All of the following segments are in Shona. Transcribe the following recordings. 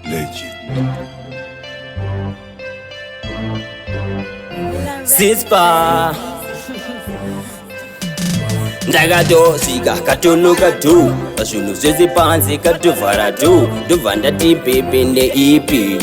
Legend. Sispa ndakatosvika katonoka tu pazvinhu zvese panze katovhara tu ndobva ndati pepe ndeipi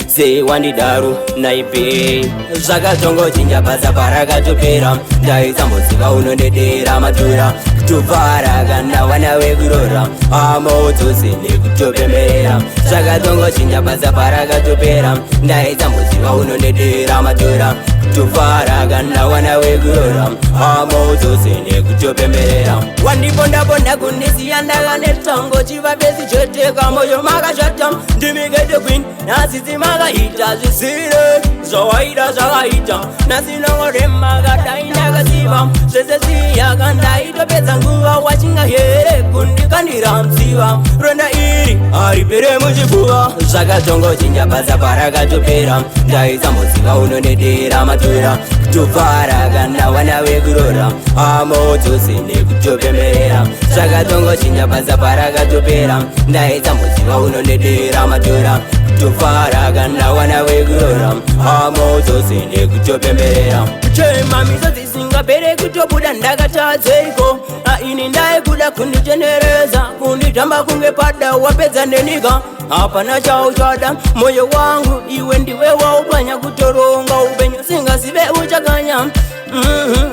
sei wandidaro naipe zvakatongochinja basa parakatopera ndaisamboziva unondedera madhura kutovhara kana wana wekurora amaodzose nekutopemberera zvakatongochinja basa parakatopera ndaisamboziva unondedera madhura kutovhara kana wana wekurora amaodzose nekutopemberera wandibonda kundisiya ndakanetango chivapesi choteka moyo makashata ndimikete queen nasizi makaita zvisire zvawaita zvakaita nasinongoremakatai ndakasiva zvese siyaka ndaitopedza nguva wachinga here kundikandira msiva ronda iri haripere muchipfuva zvakatongochinja basa parakatopera ndaisamboziva unondedera matura kutovhara kana wana wekurora amaodzose nekutopemberera zvakatongochinja basa parakatopera ndaisamboziva unondedera matura kutovhara kana wana wekurora amaodzose nekutopemberera kuchemamiso dzisingapere kutobuda ndakatadzeiko aini ndaikuda kunditendereza kunditamba kunge pada wapedza ndenika hapana chauchada moyo wangu iwe ndiwe waupanya kutoronga upenyu singazive uchakanya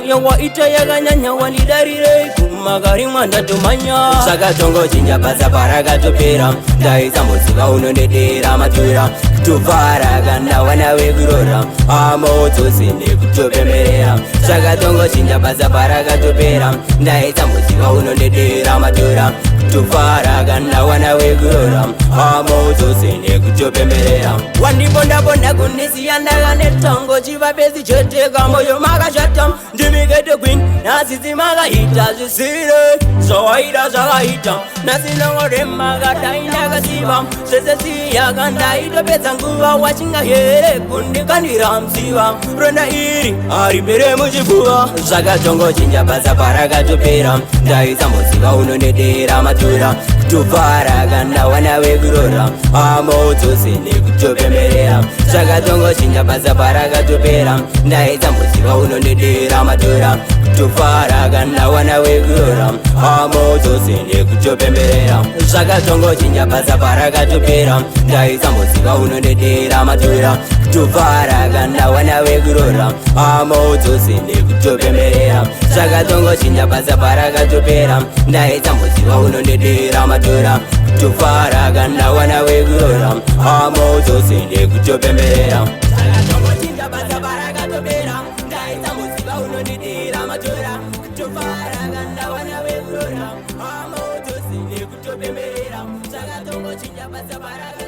yawaita yakanyanya wandidarirei kumakari mwandatomanya zvakatongochinja basa parakatopera ndaisamboziva unondedera matura kutovhara kana wana wekurora amaodzose nekutopemberera zvakatongochinja basa parakatopera ndaisamboziva unondedera matura kutovhara kana wana wekurora amaodzose nekutopemberera wandibonda kundisiya ndakanetango chivapesi choteka moyo makashata ndimikete queen nasizi makaita zvisire zvawaita zvakaita nasinongoremakatai ndakasiva zvese siyaka ndaitopedza nguva wachinga here kundikandira msiva ronda iri haripere muchipfuva zvakatongochinja basa parakatopera ndaisamboziva unondedera matura kutovhara kana wana wekurora amaodzose nekutopemberera zvakatongochinja basa parakatopera ndaisamboziva unondedera matura kutovhara kana wana wekurora amaodzose nekutopemberera zvakatongochinja basa parakatopera ndaisamboziva unondedera matura kutovhara kana wana wekurora amaodzose nekutopemberera zvakatongochinja basa parakatopera ndaisamboziva unondedera matura kutovhara kana wana wekurora amaodzose nekutopemberera zvakatongochinja basa parakatopera ndaisamboziva unondedera matura kutovhara kana wana wekurora amaodzose nekutopemberera zvakatongochinja basa parakatopera